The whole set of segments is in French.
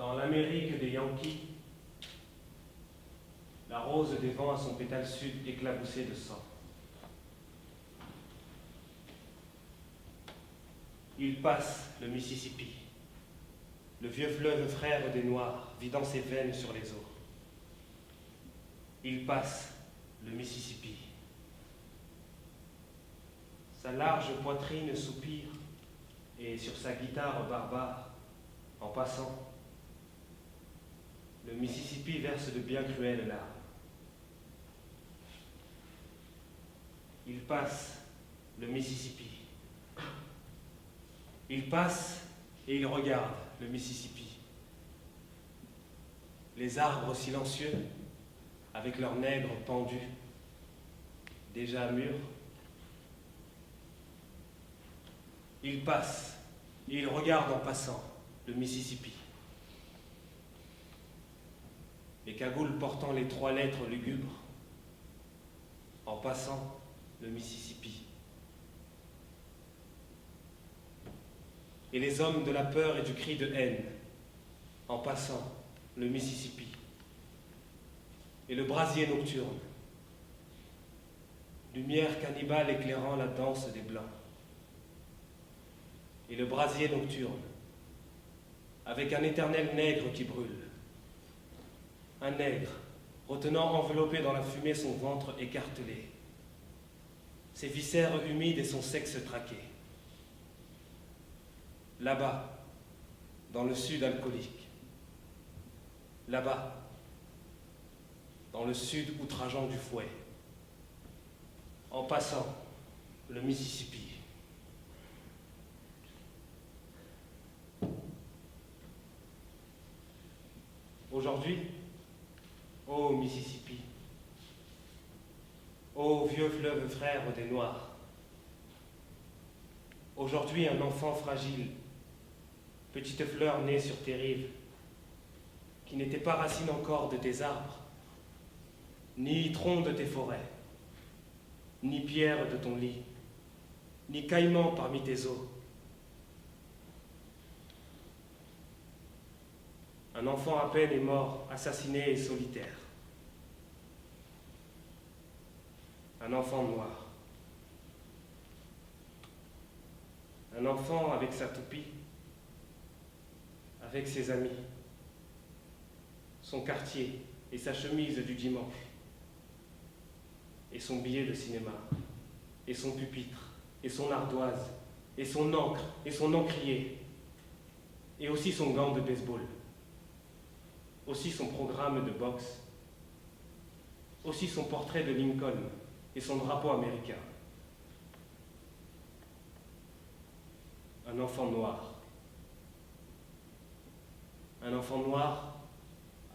Dans l'Amérique des Yankees, la rose des vents a son pétale sud éclaboussé de sang. Il passe le Mississippi, le vieux fleuve frère des Noirs, vidant ses veines sur les eaux. Il passe le Mississippi. Sa large poitrine soupire, et sur sa guitare barbare, en passant, le Mississippi verse de bien cruelles larmes. Il passe le Mississippi. Il passe et il regarde le Mississippi. Les arbres silencieux, avec leurs nègres pendus, déjà mûrs. Il passe et il regarde en passant le Mississippi. Les cagoules portant les 3 lettres lugubres, en passant le Mississippi. Et les hommes de la peur et du cri de haine, en passant le Mississippi. Et le brasier nocturne, lumière cannibale éclairant la danse des Blancs. Et le brasier nocturne, avec un éternel nègre qui brûle. Un nègre, retenant enveloppé dans la fumée son ventre écartelé, ses viscères humides et son sexe traqué. Là-bas, dans le sud alcoolique. Là-bas, dans le sud outrageant du fouet. En passant le Mississippi. Aujourd'hui, ô Mississippi, ô vieux fleuve frère des Noirs, aujourd'hui un enfant fragile, petite fleur née sur tes rives, qui n'était pas racine encore de tes arbres, ni tronc de tes forêts, ni pierre de ton lit, ni caïman parmi tes eaux. Un enfant à peine est mort, assassiné et solitaire. Un enfant noir. Un enfant avec sa toupie, avec ses amis, son quartier et sa chemise du dimanche, et son billet de cinéma, et son pupitre, et son ardoise, et son encre, et son encrier, et aussi son gant de baseball, aussi son programme de boxe, aussi son portrait de Lincoln et son drapeau américain. Un enfant noir. Un enfant noir,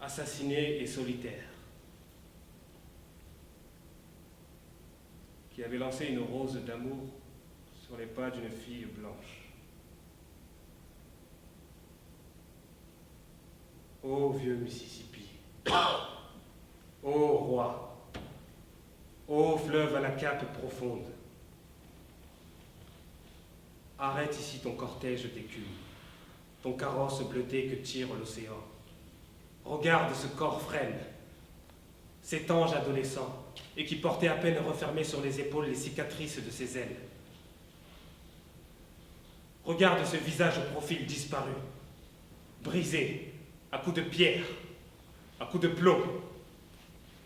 assassiné et solitaire, qui avait lancé une rose d'amour sur les pas d'une fille blanche. Ô vieux Mississippi, ô roi, ô fleuve à la cape profonde, arrête ici ton cortège d'écume, ton carrosse bleuté que tire l'océan. Regarde ce corps frêle, cet ange adolescent, et qui portait à peine refermé sur les épaules les cicatrices de ses ailes. Regarde ce visage au profil disparu, brisé, à coups de pierre, à coups de plomb,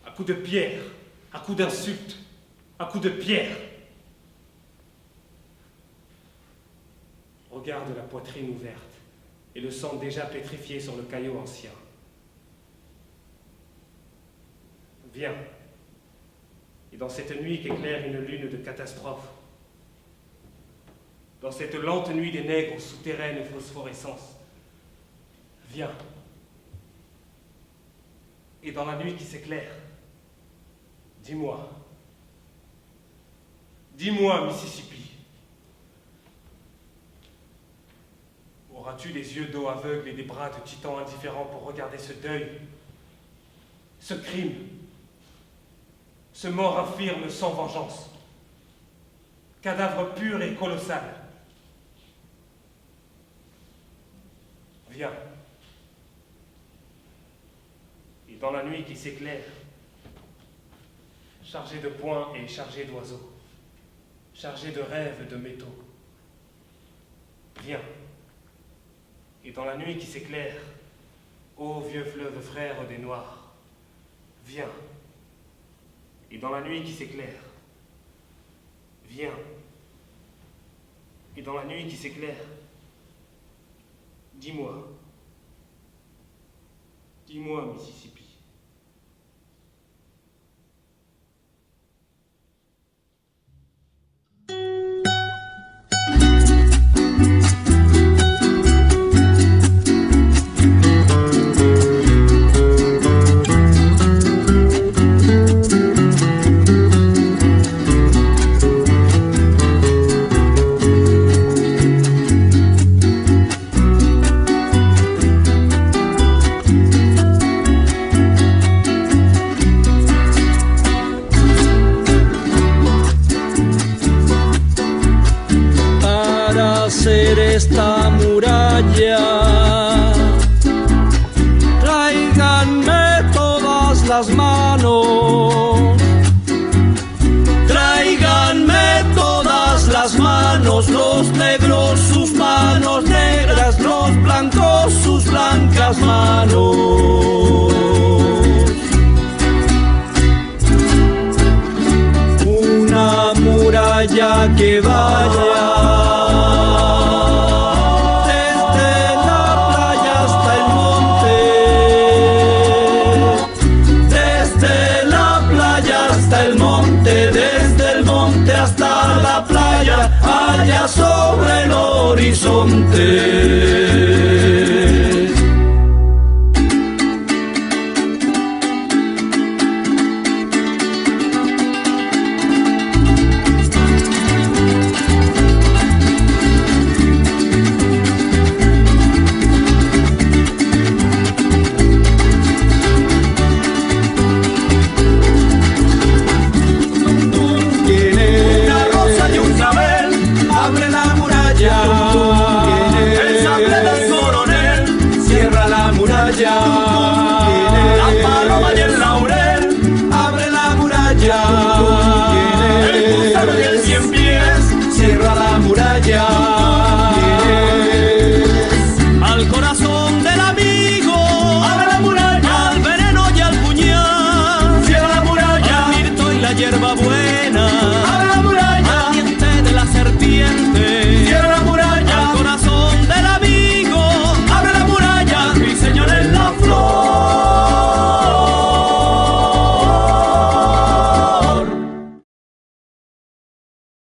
à coups de pierre, à coups d'insultes, à coups de pierre. Regarde la poitrine ouverte et le sang déjà pétrifié sur le caillou ancien. Viens, et dans cette nuit qu'éclaire une lune de catastrophe, dans cette lente nuit des nègres aux souterraines phosphorescences, viens. Et dans la nuit qui s'éclaire, dis-moi, Mississippi, auras-tu des yeux d'eau aveugles et des bras de titan indifférents pour regarder ce deuil, ce crime, ce mort infirme sans vengeance, cadavre pur et colossal? Viens. Et dans la nuit qui s'éclaire, chargée de points et chargée d'oiseaux, chargée de rêves et de métaux, viens. Et dans la nuit qui s'éclaire, ô vieux fleuve frère des Noirs, viens. Et dans la nuit qui s'éclaire, viens. Et dans la nuit qui s'éclaire, dis-moi, dis-moi, Mississippi. Esta muralla, tráiganme todas las manos, tráiganme todas las manos, los negros sus manos negras, los blancos sus blancas manos.